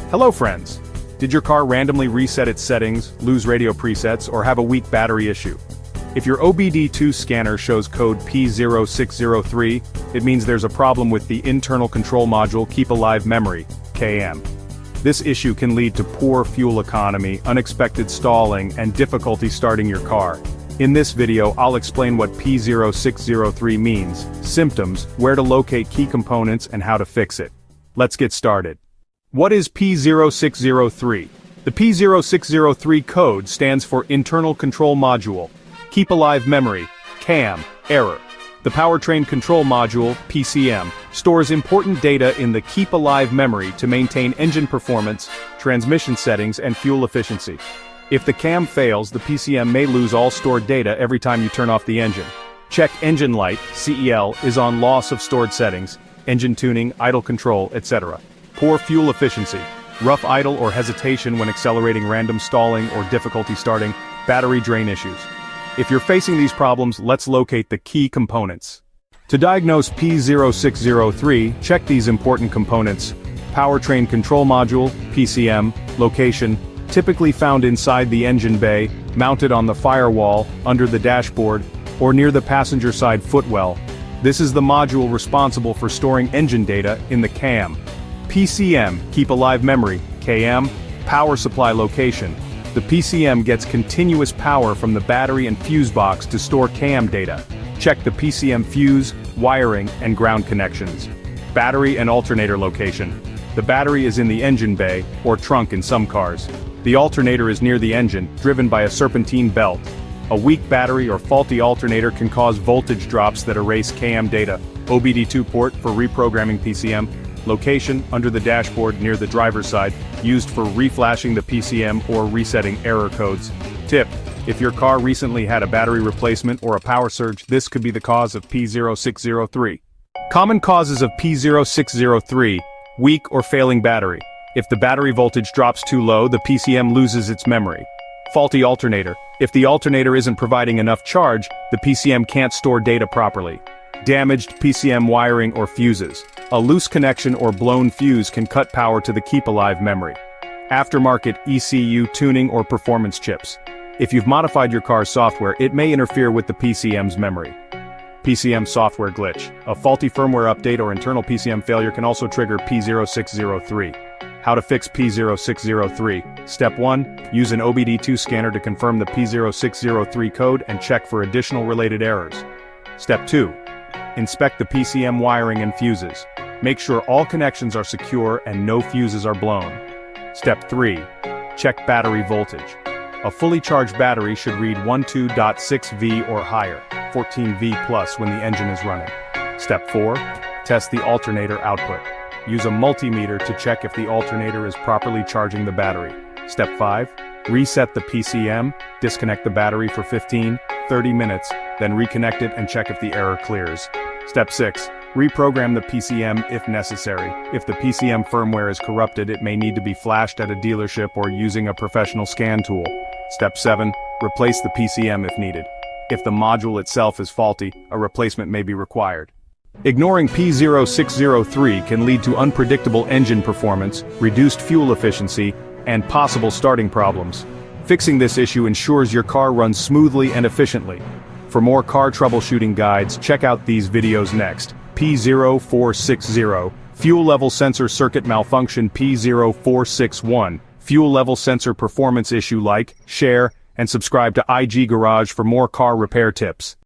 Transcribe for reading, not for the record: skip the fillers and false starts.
Hello friends! Did your car randomly reset its settings, lose radio presets, or have a weak battery issue? If your obd2 scanner shows code P0603, it means there's a problem with the internal control module Keep Alive Memory, (CAM). This issue can lead to poor fuel economy, unexpected stalling, and difficulty starting your car. In this video, I'll explain what P0603 means, symptoms, where to locate key components, and how to fix it. Let's get started. What is P0603? The P0603 code stands for Internal Control Module, Keep Alive Memory, (CAM), error. The Powertrain Control Module, PCM, stores important data in the Keep Alive memory to maintain engine performance, transmission settings, and fuel efficiency. If the CAM fails, the PCM may lose all stored data every time you turn off the engine. Check engine light, CEL, is on loss of stored settings, engine tuning, idle control, etc. Poor fuel efficiency, rough idle or hesitation when accelerating, random stalling or difficulty starting, battery drain issues. If you're facing these problems, let's locate the key components. To diagnose P0603, check these important components: Powertrain Control Module, PCM, location, typically found inside the engine bay, mounted on the firewall, under the dashboard, or near the passenger side footwell. This is the module responsible for storing engine data in the CAM. PCM, Keep Alive Memory, (CAM), power supply location. The PCM gets continuous power from the battery and fuse box to store CAM data. Check the PCM fuse, wiring, and ground connections. Battery and alternator location. The battery is in the engine bay, or trunk in some cars. The alternator is near the engine, driven by a serpentine belt. A weak battery or faulty alternator can cause voltage drops that erase CAM data. obd2 port for reprogramming PCM. Location, under the dashboard near the driver's side, used for reflashing the PCM or resetting error codes. Tip: if your car recently had a battery replacement or a power surge, this could be the cause of P0603. Common causes of P0603: weak or failing battery. If the battery voltage drops too low, the PCM loses its memory. Faulty alternator. If the alternator isn't providing enough charge, the PCM can't store data properly. Damaged PCM wiring or fuses. A loose connection or blown fuse can cut power to the Keep Alive memory. Aftermarket ECU tuning or performance chips. If you've modified your car's software, it may interfere with the PCM's memory. PCM software glitch. A faulty firmware update or internal PCM failure can also trigger P0603. How to fix P0603. Step 1. Use an obd2 scanner to confirm the P0603 code and check for additional related errors. Step 2. Inspect the PCM wiring and fuses. Make sure all connections are secure and no fuses are blown. Step 3. Check battery voltage. A fully charged battery should read 12.6V or higher, 14V plus when the engine is running. Step 4. Test the alternator output. Use a multimeter to check if the alternator is properly charging the battery. Step 5. Reset the PCM, disconnect the battery for 15-30 minutes, then reconnect it and check if the error clears. Step 6. Reprogram the PCM if necessary. If the PCM firmware is corrupted, it may need to be flashed at a dealership or using a professional scan tool. Step 7. Replace the PCM if needed. If the module itself is faulty, a replacement may be required. Ignoring P0603 can lead to unpredictable engine performance, reduced fuel efficiency, and possible starting problems. Fixing this issue ensures your car runs smoothly and efficiently. For more car troubleshooting guides, check out these videos next. P0460, Fuel Level Sensor Circuit Malfunction. P0461, Fuel Level Sensor Performance Issue. Like, share, and subscribe to IG Garage for more car repair tips.